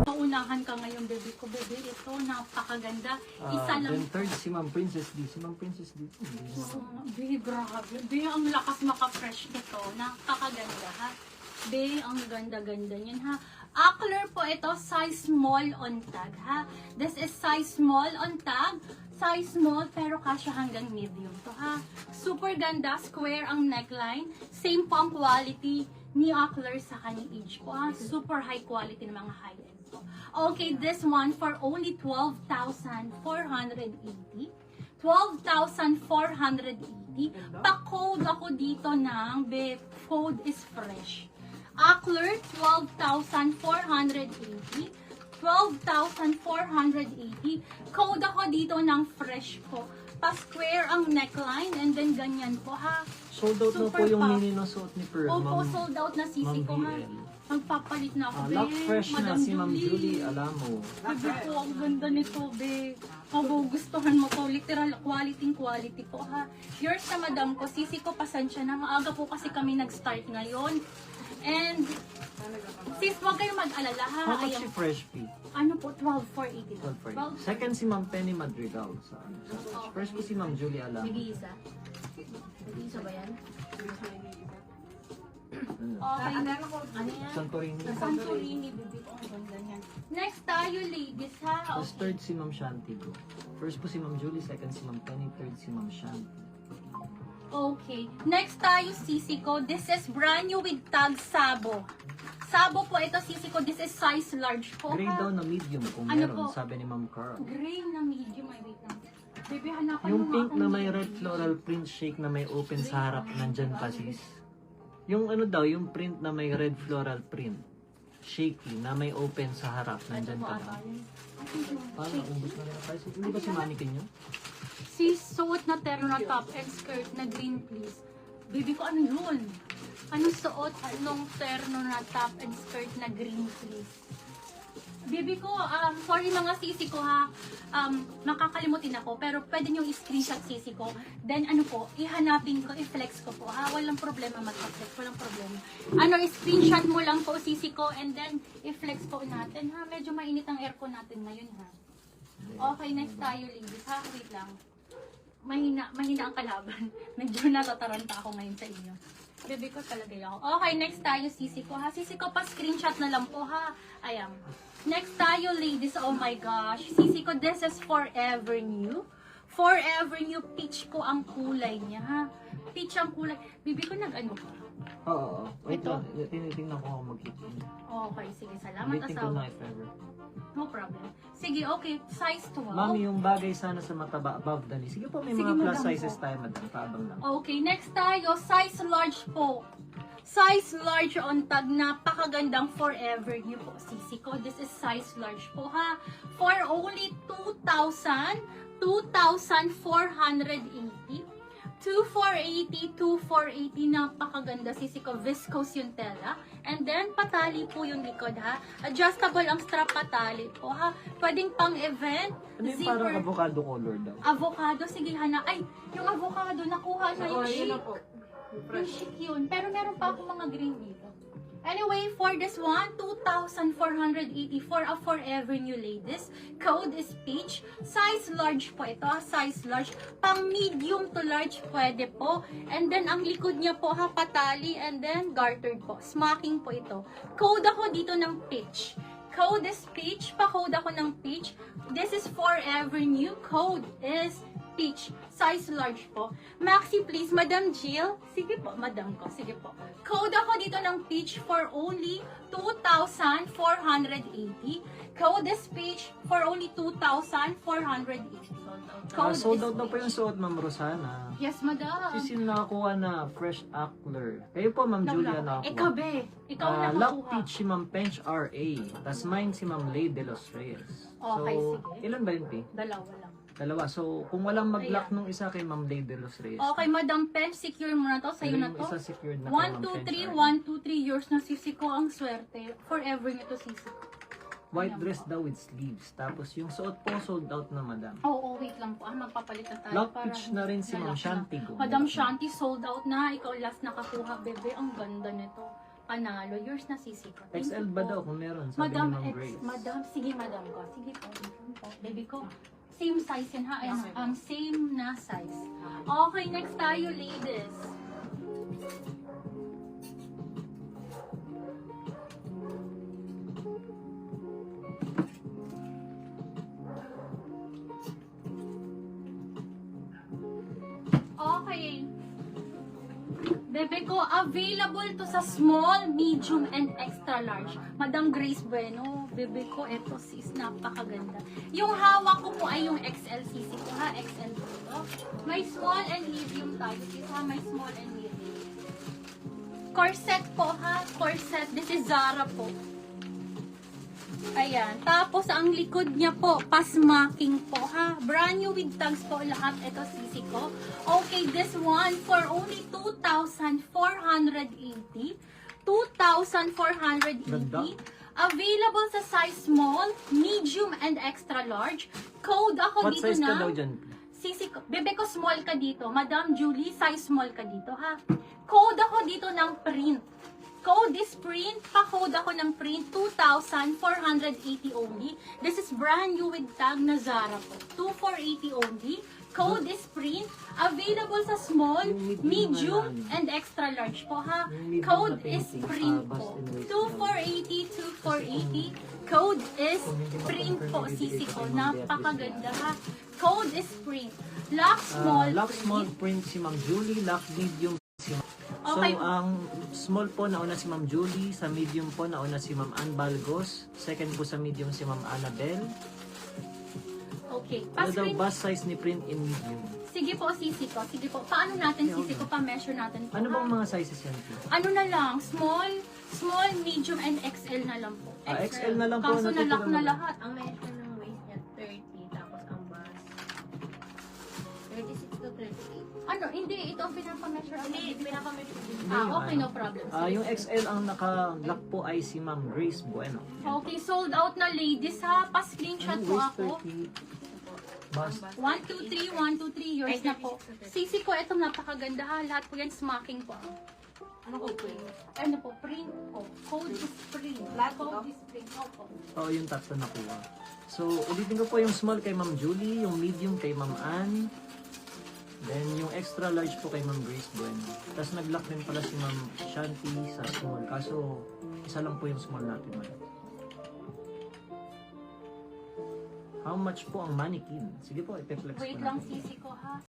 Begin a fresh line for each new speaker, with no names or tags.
Paunahan ka ngayon, baby ko, baby. Ito, napakaganda. Isa lang.
Then third, si Ma'am Princess D. Si Ma'am Princess D.
Be, grabe. Be, ang lakas maka-fresh nito. Nakakaganda, ha? Be, ang ganda-ganda niyan, ha? Acler po ito, size small on tag, ha? This is size small on tag. Size small, pero kasya hanggang medium to, ha? Super ganda, square ang neckline. Same po ang quality ni Acler sa kanyang age po, ha? Super high quality ng mga high-end po. Okay, this one for only 12,480. 12,480. Pa-code ako dito ng code is fresh. Acler, 12,480. 12,480. Code ako dito ng fresh po. Pa-square ang neckline and then ganyan po, ha.
Sold out na po
Super
yung
puff.
mini na suot ni Pearl.
Opo, sold out na sisi
Ma'am
ko, ha.
VL.
Magpapalit na ako, be.
Lock fresh na
Madam
si Ma'am Julie Alamo.
Sabi ko, ang ganda nito, be. Magugustuhan mo to. Literal, quality po, ha. Yours na, madam ko. Sisi ko, pasensya na. Maaga po kasi kami nag-start ngayon. And, sis, huwag kayong mag-alala, ha.
How much
Ayan.
si Fresh Pea?
Ano po, 12,480 lang.
12 Second si Ma'am Penny Madrigal. First po si Ma'am Julie Alamo.
Nag-iisa? Nag-iisa ba yan?
Ano?
Okay. Ano yan?
Santorini.
Santorini, bibi ko. Ang ganda niyan. Next tayo, ladies, ha?
Tapos
Okay.
third si Ma'am Shanti go. First po si Ma'am Julie, second si Ma'am Penny, third si Ma'am Shanti.
Okay. Next tayo, sisi ko. This is brand new with tag Sabo. Sabo po ito, sisi ko. This is size large po.
Gray
ha?
daw na medium kung
Ano
meron,
po?
sabi ni Ma'am Carl.
Gray na medium. Ay, wait lang. Baby, hanapan
Yung
mo
pink
nga
na
kung
may
medium.
red floral print shake na may open sa harap, nandyan pa sis. Yung ano daw, yung print na may red floral print. Shaky na may open sa harap,
Ito
nandyan
po
pa
ata
daw.
yun.
Paano, ubus na rin tayo. Hindi ba si mannequin nyo?
Si suot na terno na top and skirt na green, please. Baby ko, ano yun? Anong suot nung terno na top and skirt na green, please? Baby ko, sorry mga sisi ko, ha. Makakalimutin ako, pero pwede nyo i-screenshot sisi ko. Then ano po, ihanapin ko, i-flex ko po, ha. Walang problema mag-flex, walang problema. Ano, i-screenshot mo lang po sisi ko and then i-flex po natin, ha. Medyo mainit ang aircon natin ngayon, ha. Okay, next tayo, ladies, ha. Wait lang. Mahina ang kalaban. Medyo natataranta ako ngayon sa inyo. Baby ko talaga ako. Okay, next tayo, sisi ko, ha. Sisi ko, pa-screenshot na lang po, ha. Ayan. Next tayo, ladies. Oh my gosh. Sisi ko, this is Forever New. Forever New. Peach ko ang kulay niya, ha. Peach ang kulay. Baby ko, nag-ano ka?
Oo. Wait
Ito?
lang, tinitingnan ko kung mag-kitchen.
Okay, sige. Salamat,
Waiting ko
asawa.
na if ever.
No problem. Sige, okay. Size 12.
Mami, yung bagay sana sa mataba above the knee. Sige po, may
Sige,
mga plus
madam
sizes
po.
tayo, madam. Paabang lang.
Okay, next tayo, size large po. Size large on tag, napakagandang Forever New po. Sisi ko, this is size large po, ha. For only 2,480. 2,480, 2,480, napakaganda. Sisi ko, viscose yung tela. And then, patali po yung likod, ha. Adjustable ang strap patali po, ha. Pwedeng pang event,
Ano yung parang avocado color daw?
Avocado, sige hana. Ay, yung avocado, nakuha na yung chic. Yung chic yun. Pero meron pa ako mga green dito. Anyway, for this one, 2,480 for a Forever New ladies. Code is peach. Size large po ito. Size large. Pang medium to large pwede po. And then, ang likod niya po, ha, patali. And then, gartered po. Smocking po ito. Code ako dito ng peach. Code is peach. Pa-code ako ng peach. This is Forever New. Code is peach. Size large po. Maxi, please. Madam Jill. Sige po, madam ko. Sige po. Code ako dito ng peach for only 2,480. Code is peach for only 2,480.
Sold out na po yung suot, Ma'am Rosana.
Yes, madam.
Sisin nakakuha na fresh Acler. Kayo po, Ma'am Julia nakakuha.
Ikaw, be. Ikaw na
Lock
nakakuha.
peach si Ma'am Pench RA. Tapos mine si Ma'am Lay de los Reyes.
Okay,
So,
sige.
ilan ba yun, P?
Dalawa lang.
Dalawa. So, kung walang mag-lock
Ayan.
nung isa kay Ma'am Lay de los Reyes.
Okay, madam Pen, secure mo na to. Sa'yo na
yung
to.
isa secured na
1, 2, 3, 1, 2, 3 years na sisi ko ang swerte. Forever nyo to sisi ko.
White
Ayan
dress
po.
daw with sleeves. Tapos yung suot po, sold out na, madam.
Oo, wait lang po. Magpapalit na tayo.
Lock
para
pitch na rin si Ma'am
lalak na.
Shanti.
Madam Shanti, sold out na. Ikaw last nakakuha, bebe. Ang ganda nito. Panalo. Yours na, sisi ko. Thank
XL
you
ba
po.
daw kung meron? Sabi
Madam
ni Ma'am
X,
Grace.
madam, sige madam ko. Sige po, baby ko. Same size yan ha. Ayan, same na size. Okay, next tayo, ladies. Okay. Bebe ko, available to sa small, medium, and extra large. Madam Grace Bueno, bebe ko, eto sis, napakaganda. Yung hawak ko po ay yung XL CC ko ha, XL po ito. May small and medium tayo sis ha, may small and medium. Corset po ha, corset. This is Zara po. Ayan. Tapos, ang likod niya po, pasmacking po, ha? Brand new with tags po lahat. Ito, sisi ko. Okay, this one for only 2,480. 2,480.
Ganda.
Available sa size small, medium, and extra large. Code ako
What
dito
size ka
na.
daw dyan?
Sisi ko, bebe ko small ka dito. Madam Julie, size small ka dito, ha? Code ako dito ng print. Code is print. Pa-code ako ng print. 2,480 only. This is brand new with tag na Zara po. 2,480 only. Code is print. Available sa small,
Yung
medium,
na
and extra large po, ha?
Yung medium
Code
na
is
painting,
print
bust
po.
and waist
2,480, 2,480. Code is print po, sisi ko. Napakaganda, ha? Code is print. Lock small.
Lock small print si Ma'am Julie, lock medium si Ma'am. So,
Okay.
ang small po nauna si Ma'am Julie, sa medium po nauna si Ma'am Ann Balgos, second po sa medium si Ma'am Annabelle.
Okay.
Ano daw
Pa-screen.
bust size ni print in medium?
Sige po, sisi ko. Sige po. Paano natin, sisi ko? Pa-measure natin po.
Ano
ha?
bang mga sizes yan po?
Ano na lang? Small, medium, and XL na lang po.
XL na lang po,
Kaso
natitira
nalock na
na lang.
lahat.
Ang measure ng waist niya 30, tapos ang bust 36 to 38.
Ano? Hindi. Ito ang pinapa-measure.
Hindi, pinaka-measure din.
Okay, no problem. Sige.
Yung XL ang naka-lock po ay si Ma'am Grace Bueno.
Okay, sold out na ladies ha. Pa-screenshot po
Waist
ako.
30, bust.
1, 2, 3, 1, 2, 3. Yours na po. Sisi ko, itong napakaganda ha. Lahat po yan smacking po.
Ano ko po yun?
Ano po? Print po. Code is print.
Lahat
Code
ito?
is print. Opo.
Oo, yung tatlo nakuha. So, ulitin ko po yung small kay Ma'am Julie, yung medium kay Ma'am Ann, then yung extra large po kay Ma'am Grace Bueno. Tapos nag-lock din pala si Ma'am Shanti sa small. Kaso, isa lang po yung small natin. Madam. How much po ang mannequin? Sige po, ipeflex ko
Wait
na.
lang, sisi ko ha.